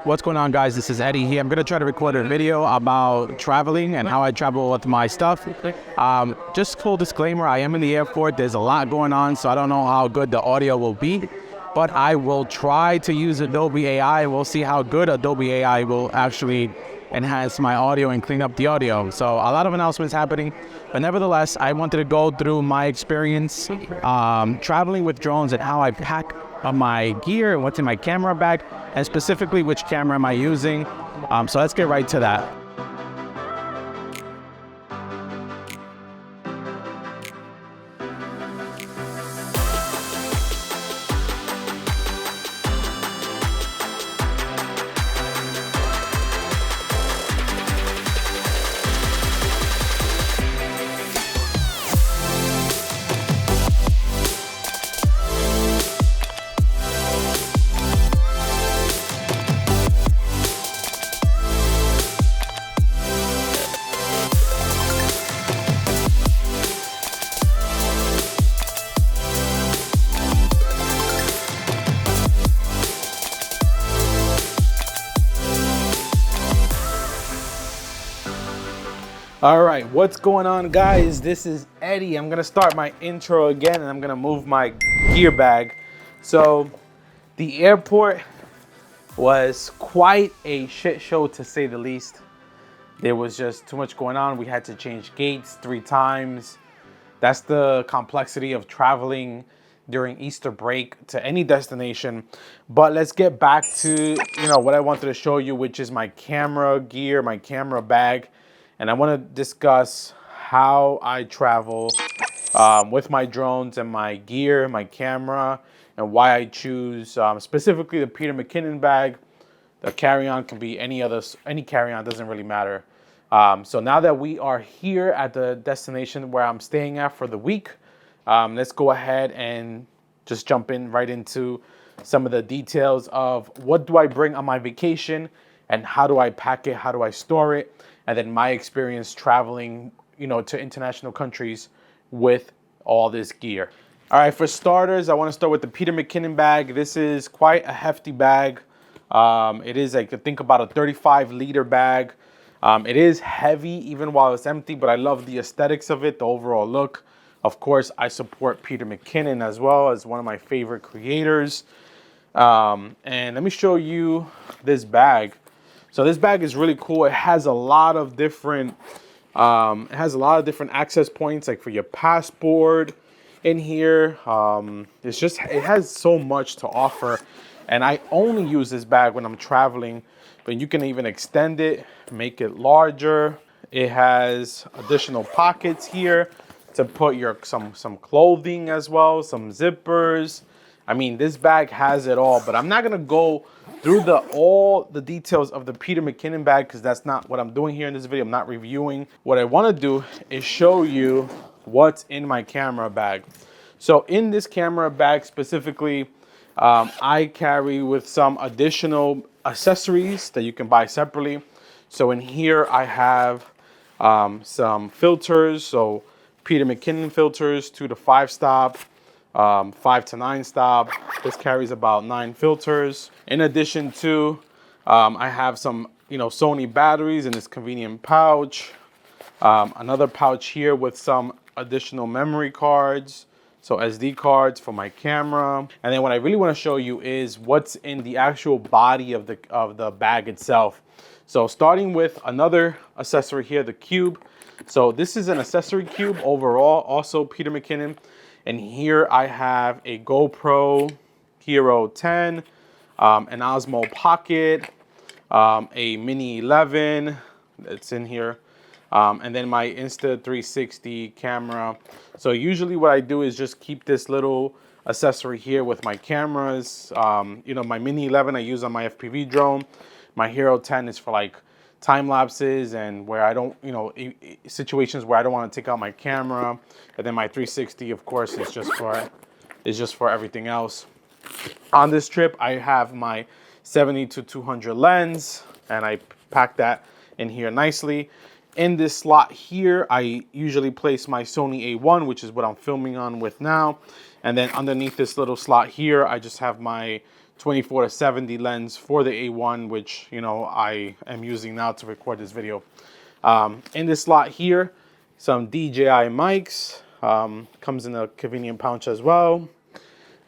What's going on, guys? This is Eddie here. I'm going to try to record a video about traveling and how I travel with my stuff. Just full disclaimer, I am in the airport. There's a lot going on, so I don't know how good the audio will be, but I will try to use Adobe AI. We'll see how good Adobe AI will actually enhance my audio and clean up the audio. So a lot of announcements happening, but nevertheless, I wanted to go through my experience traveling with drones and how I pack my gear and what's in my camera bag, and specifically which camera am I using. So let's get right to that. All right, what's going on, guys? This is Eddie. I'm gonna start my intro again, and I'm gonna move my gear bag. So the airport was quite a shit show, to say the least. There was just too much going on. We had to change gates 3 times. That's the complexity of traveling during Easter break to any destination. But let's get back to what I wanted to show you, which is my camera gear, my camera bag. And I want to discuss how I travel with my drones and my gear, my camera, and why I choose specifically the Peter McKinnon bag. The carry-on can be any carry-on, doesn't really matter. So now that we are here at the destination where I'm staying at for the week, let's go ahead and just jump in right into some of the details of what do I bring on my vacation and how do I pack it, how do I store it, and then my experience traveling, to international countries with all this gear. All right, for starters, I want to start with the Peter McKinnon bag. This is quite a hefty bag. It is, I think, about a 35-liter bag. It is heavy even while it's empty, but I love the aesthetics of it, the overall look. Of course, I support Peter McKinnon as well as one of my favorite creators. And let me show you this bag. So this bag is really cool. It has a lot of different access points, like for your passport in here. It has so much to offer, and I only use this bag when I'm traveling, but you can even extend it, make it larger. It has additional pockets here to put your some clothing as well, some zippers. I mean, this bag has it all, but I'm not gonna go through all the details of the Peter McKinnon bag because that's not what I'm doing here in this video. I'm not reviewing. What I want to do is show you what's in my camera bag. So in this camera bag specifically, I carry with some additional accessories that you can buy separately. So in here I have some filters. So Peter McKinnon filters, 2 to 5 stop. 5 to 9 stop. This carries about 9 filters. In addition to, I have some, Sony batteries in this convenient pouch. Another pouch here with some additional memory cards, so SD cards for my camera. And then what I really want to show you is what's in the actual body of the bag itself. So starting with another accessory here, the cube. So this is an accessory cube overall, also Peter McKinnon. And here I have a GoPro Hero 10, an Osmo Pocket, a Mini 11 that's in here, and then my Insta360 camera. So usually what I do is just keep this little accessory here with my cameras. My Mini 11 I use on my FPV drone. My Hero 10 is for like time lapses and where I don't, situations where I don't want to take out my camera. And then my 360, of course, is just for everything else. On this trip, I have my 70-200 lens, and I pack that in here nicely. In this slot here, I usually place my Sony A1, which is what I'm filming on with now. And then underneath this little slot here, I just have my 24-70 lens for the A1, which, you know, I am using now to record this video. In this slot here, some DJI mics, comes in a convenient pouch as well.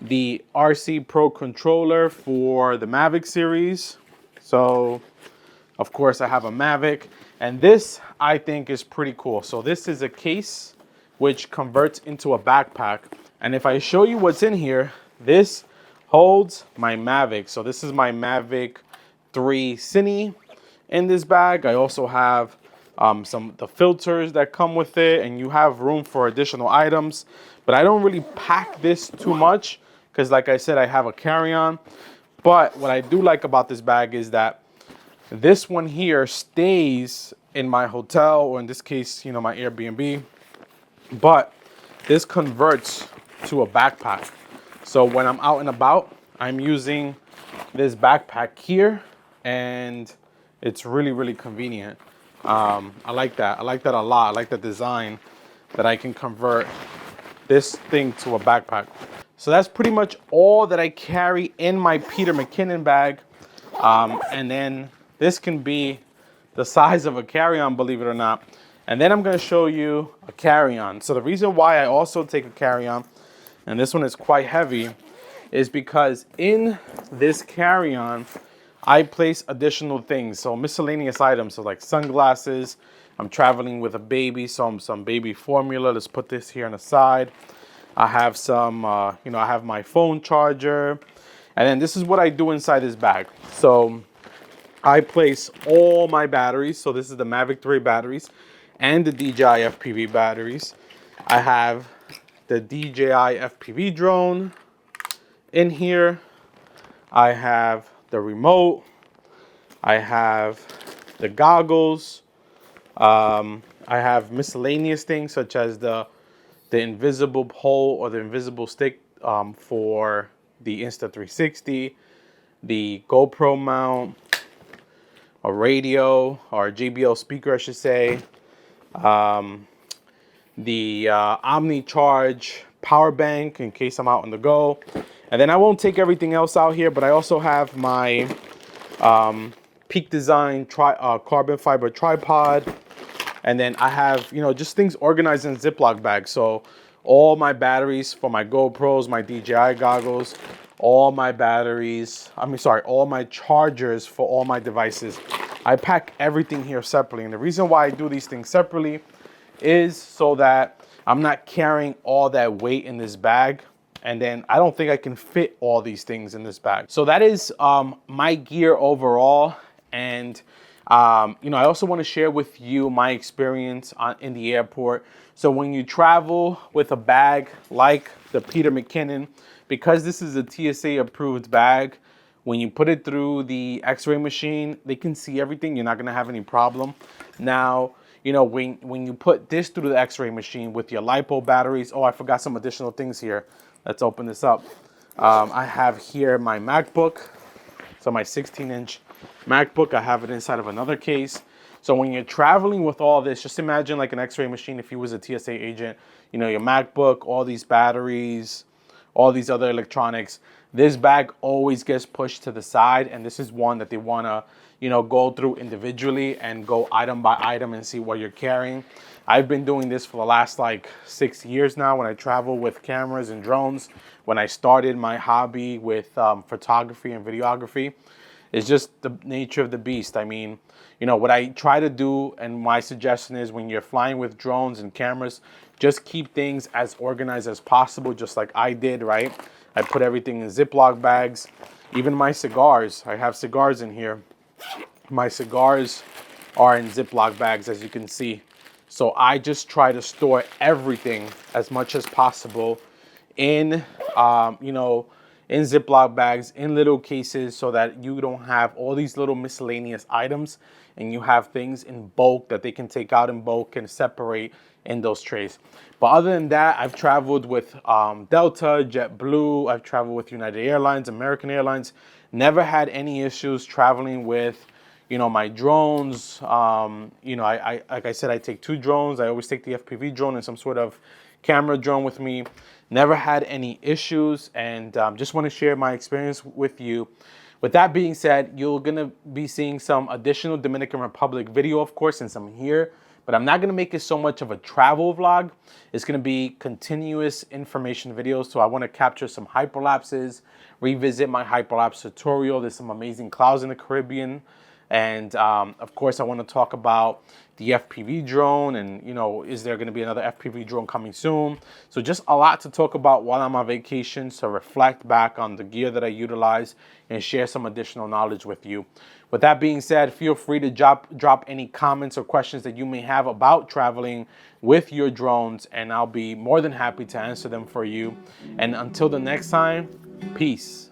The RC Pro controller for the Mavic series. So, of course, I have a Mavic, and this I think is pretty cool. So this is a case which converts into a backpack. And if I show you what's in here, this holds my Mavic. So this is my Mavic 3 Cine in this bag. I also have the filters that come with it, and you have room for additional items. But I don't really pack this too much because, like I said, I have a carry-on. But what I do like about this bag is that this one here stays in my hotel, or in this case, you know, my Airbnb. But this converts to a backpack. So when I'm out and about, I'm using this backpack here, and it's really, really convenient. I like that. I like that a lot. I like the design that I can convert this thing to a backpack. So that's pretty much all that I carry in my Peter McKinnon bag. And then this can be the size of a carry-on, believe it or not. And then I'm going to show you a carry-on. So the reason why I also take a carry-on, and this one is quite heavy, is because in this carry-on, I place additional things. So miscellaneous items, so like sunglasses. I'm traveling with a baby, so some baby formula. Let's put this here on the side. I have some, you know, I have my phone charger. And then this is what I do inside this bag. So I place all my batteries. So this is the Mavic 3 batteries and the DJI FPV batteries. I have the DJI FPV drone in here. I have the remote. I have the goggles. I have miscellaneous things such as the invisible pole or the invisible stick for the Insta360, the GoPro mount, a radio or a JBL speaker, I should say, the Omni Charge power bank in case I'm out on the go. And then I won't take everything else out here, but I also have my Peak Design carbon fiber tripod. And then I have, you know, just things organized in Ziploc bags. So all my batteries for my GoPros, my DJI goggles, all my batteries, all my chargers for all my devices. I pack everything here separately. And the reason why I do these things separately is so that I'm not carrying all that weight in this bag. And then I don't think I can fit all these things in this bag. So that is my gear overall. And you know, I also want to share with you my experience in the airport. So when you travel with a bag like the Peter McKinnon, because this is a TSA approved bag, when you put it through the X-ray machine, they can see everything. You're not going to have any problem. Now, you know, when you put this through the X-ray machine with your LiPo batteries, oh, I forgot some additional things here. Let's open this up. I have here my MacBook. So my 16-inch MacBook, I have it inside of another case. So when you're traveling with all this, just imagine like an X-ray machine if you was a TSA agent. You know, your MacBook, all these batteries, all these other electronics. This bag always gets pushed to the side, and this is one that they want to, you know, go through individually and go item by item and see what you're carrying. I've been doing this for the last like 6 years now when I travel with cameras and drones. When I started my hobby with photography and videography, it's just the nature of the beast. I mean, you know, what I try to do, and my suggestion is when you're flying with drones and cameras, just keep things as organized as possible, just like I did, right? I put everything in Ziploc bags. Even my cigars, I have cigars in here. My cigars are in Ziploc bags, as you can see. So I just try to store everything as much as possible in, you know, in Ziploc bags, in little cases, so that you don't have all these little miscellaneous items, and you have things in bulk that they can take out in bulk and separate in those trays. But other than that, I've traveled with Delta, JetBlue, I've traveled with United Airlines, American Airlines, never had any issues traveling with, you know, my drones. You know, I like I said, I take 2 drones. I always take the FPV drone and some sort of camera drone with me. never had any issues, and just want to share my experience with you. With that being said, you're gonna be seeing some additional Dominican Republic video, of course, and some here, but I'm not gonna make it so much of a travel vlog. It's gonna be continuous information videos. So I wanna capture some hyperlapses, revisit my hyperlapse tutorial. There's some amazing clouds in the Caribbean. And of course, I want to talk about the FPV drone, and is there going to be another FPV drone coming soon? So just a lot to talk about while I'm on vacation, so reflect back on the gear that I utilize and share some additional knowledge with you. With that being said, feel free to drop any comments or questions that you may have about traveling with your drones, and I'll be more than happy to answer them for you. And until the next time, peace.